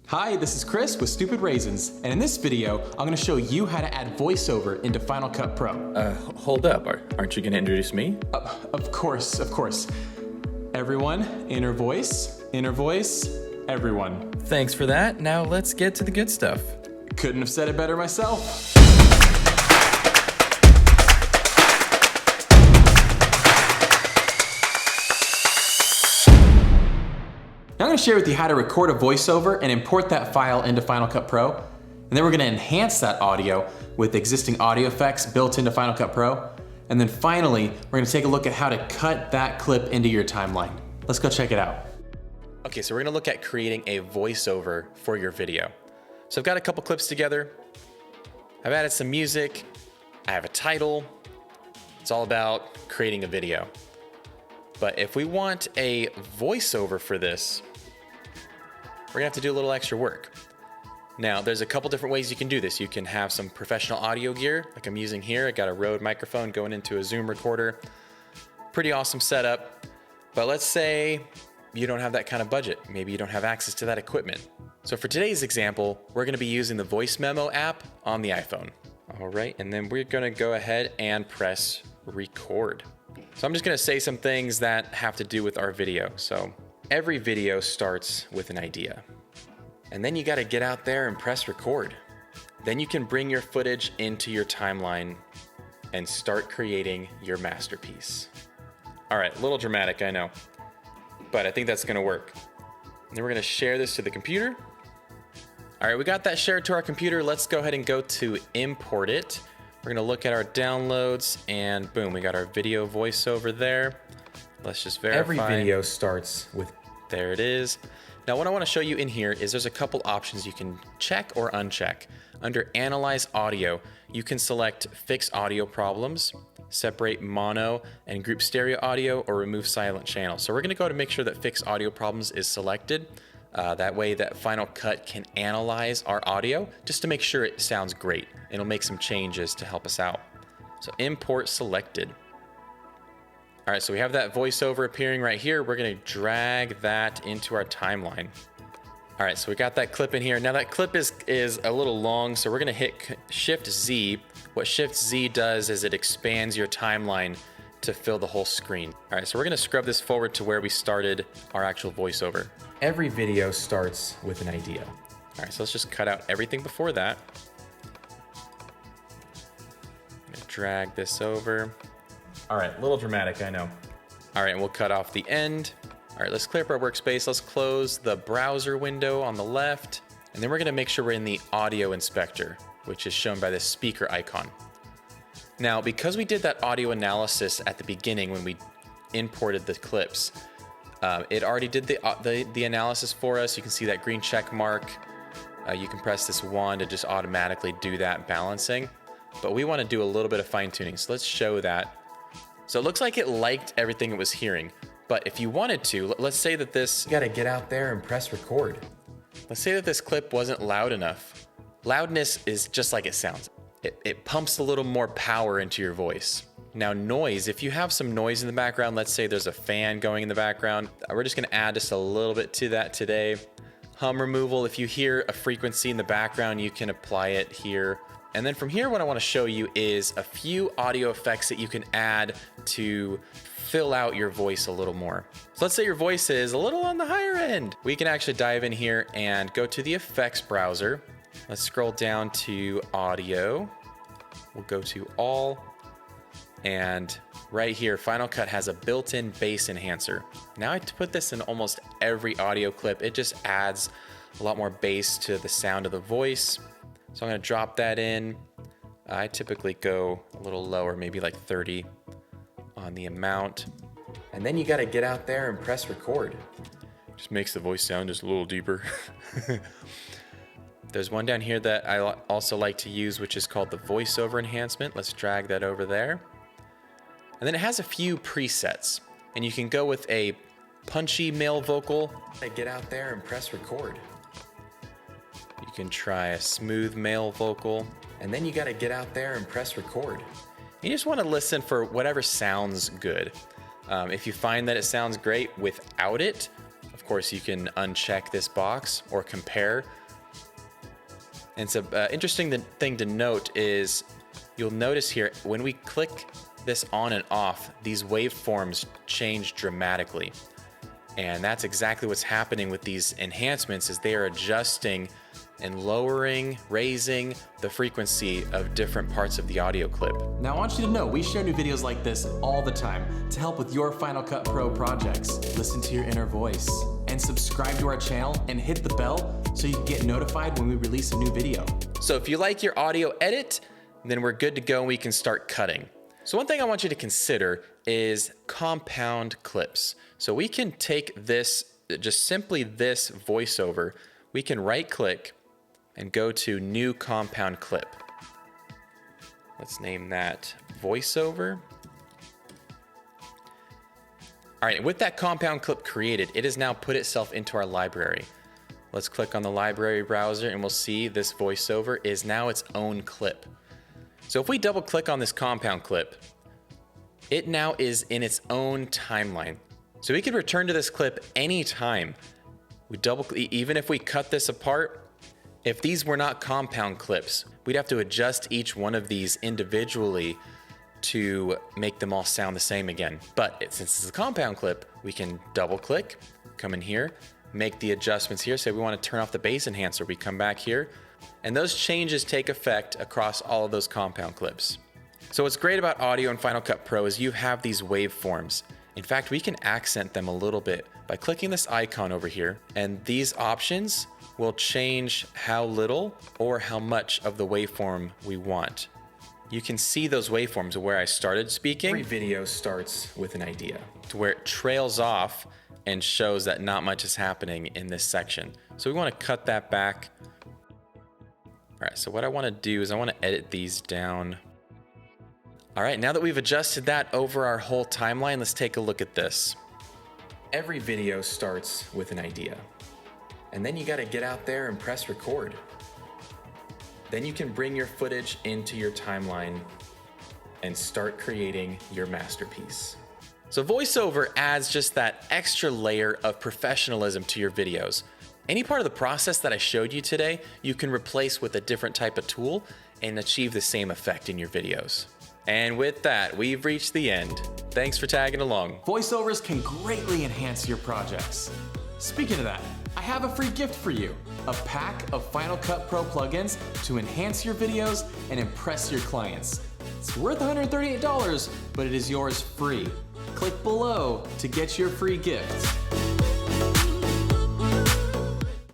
Hi, this is Chris with Stupid Raisins, and in this video, I'm going to show you how to add voiceover into Final Cut Pro. Hold up, aren't you going to introduce me? Of course. Everyone, inner voice, everyone. Thanks for that. Now let's get to the good stuff. Couldn't have said it better myself. Now I'm going to share with you how to record a voiceover and import that file into Final Cut Pro. And then we're going to enhance that audio with existing audio effects built into Final Cut Pro. And then finally, we're going to take a look at how to cut that clip into your timeline. Let's go check it out. Okay, so we're going to look at creating a voiceover for your video. So I've got a couple clips together. I've added some music. I have a title. It's all about creating a video. But if we want a voiceover for this, we're gonna have to do a little extra work. Now, there's a couple different ways you can do this. You can have some professional audio gear, like I'm using here. I got a Rode microphone going into a Zoom recorder. Pretty awesome setup. But let's say you don't have that kind of budget. Maybe you don't have access to that equipment. So for today's example, we're gonna be using the Voice Memo app on the iPhone. All right, and then we're gonna go ahead and press record. So I'm just gonna say some things that have to do with our video. So every video starts with an idea. And then you gotta get out there and press record. Then you can bring your footage into your timeline and start creating your masterpiece. All right, a little dramatic, I know, but I think that's gonna work. And then we're gonna share this to the computer. All right, we got that shared to our computer. Let's go ahead and go to import it. We're gonna look at our downloads and boom, we got our video voiceover there. Let's just verify. Every video starts with, there it is. Now what I wanna show you in here is there's a couple options you can check or uncheck. Under Analyze Audio, you can select Fix Audio Problems, Separate Mono and Group Stereo Audio, or Remove Silent Channels. So we're gonna go to make sure that Fix Audio Problems is selected. That way that Final Cut can analyze our audio just to make sure it sounds great. It'll make some changes to help us out. So import selected. All right, so we have that voiceover appearing right here. We're gonna drag that into our timeline. All right, so we got that clip in here. Now that clip is a little long, so we're gonna hit Shift Z. What Shift Z does is it expands your timeline to fill the whole screen. All right, so we're gonna scrub this forward to where we started our actual voiceover. every video starts with an idea. All right, so let's just cut out everything before that. I'm gonna drag this over. All right, a little dramatic, I know. All right, and we'll cut off the end. All right, let's clear up our workspace. Let's close the browser window on the left. And then we're gonna make sure we're in the audio inspector, which is shown by this speaker icon. Now, because we did that audio analysis at the beginning when we imported the clips, it already did the analysis for us. You can see that green check mark. You can press this wand to just automatically do that balancing. But we want to do a little bit of fine tuning. So let's show that. So it looks like it liked everything it was hearing. But if you wanted to, let's say that this... You gotta get out there and press record. Let's say that this clip wasn't loud enough. Loudness is just like it sounds. It pumps a little more power into your voice. Now noise, if you have some noise in the background, let's say there's a fan going in the background, we're just gonna add just a little bit to that today. Hum removal, if you hear a frequency in the background, you can apply it here. And then from here, what I wanna show you is a few audio effects that you can add to fill out your voice a little more. So let's say your voice is a little on the higher end. We can actually dive in here and go to the effects browser. Let's scroll down to audio. We'll go to all. And right here, Final Cut has a built-in bass enhancer. Now I put this in almost every audio clip. It just adds a lot more bass to the sound of the voice. So I'm gonna drop that in. I typically go a little lower, maybe like 30 on the amount. And then you gotta get out there and press record. Just makes the voice sound just a little deeper. There's one down here that I also like to use, which is called the voiceover enhancement. Let's drag that over there. And then it has a few presets, and you can go with a punchy male vocal. Get out there and press record. You can try a smooth male vocal. And then you gotta get out there and press record. You just wanna listen for whatever sounds good. If you find that it sounds great without it, of course, you can uncheck this box or compare. And so interesting thing to note is you'll notice here when we click this on and off, these waveforms change dramatically. And that's exactly what's happening with these enhancements is they are adjusting and lowering, raising the frequency of different parts of the audio clip. Now I want you to know, we share new videos like this all the time to help with your Final Cut Pro projects. Listen to your inner voice and subscribe to our channel and hit the bell so you can get notified when we release a new video. So if you like your audio edit, then we're good to go and we can start cutting. So one thing I want you to consider is compound clips. So we can take this, just simply this voiceover, we can right click and go to new compound clip. Let's name that voiceover. All right, with that compound clip created, it has now put itself into our library. Let's click on the library browser and we'll see this voiceover is now its own clip. So if we double click on this compound clip, it now is in its own timeline. So we can return to this clip anytime. Even if we cut this apart, if these were not compound clips, we'd have to adjust each one of these individually to make them all sound the same again. But since it's a compound clip, we can double click, come in here, make the adjustments here. Say we want to turn off the bass enhancer, we come back here, and those changes take effect across all of those compound clips. So what's great about audio in Final Cut Pro is you have these waveforms. In fact, we can accent them a little bit by clicking this icon over here, and these options will change how little or how much of the waveform we want. You can see those waveforms where I started speaking. Every video starts with an idea, to where it trails off and shows that not much is happening in this section. So we want to cut that back. All right, so what I want to do is I want to edit these down. All right, now that we've adjusted that over our whole timeline, let's take a look at this. Every video starts with an idea. And then you got to get out there and press record. Then you can bring your footage into your timeline and start creating your masterpiece. So VoiceOver adds just that extra layer of professionalism to your videos. Any part of the process that I showed you today, you can replace with a different type of tool and achieve the same effect in your videos. And with that, we've reached the end. Thanks for tagging along. Voiceovers can greatly enhance your projects. Speaking of that, I have a free gift for you. A pack of Final Cut Pro plugins to enhance your videos and impress your clients. It's worth $138, but it is yours free. Click below to get your free gift.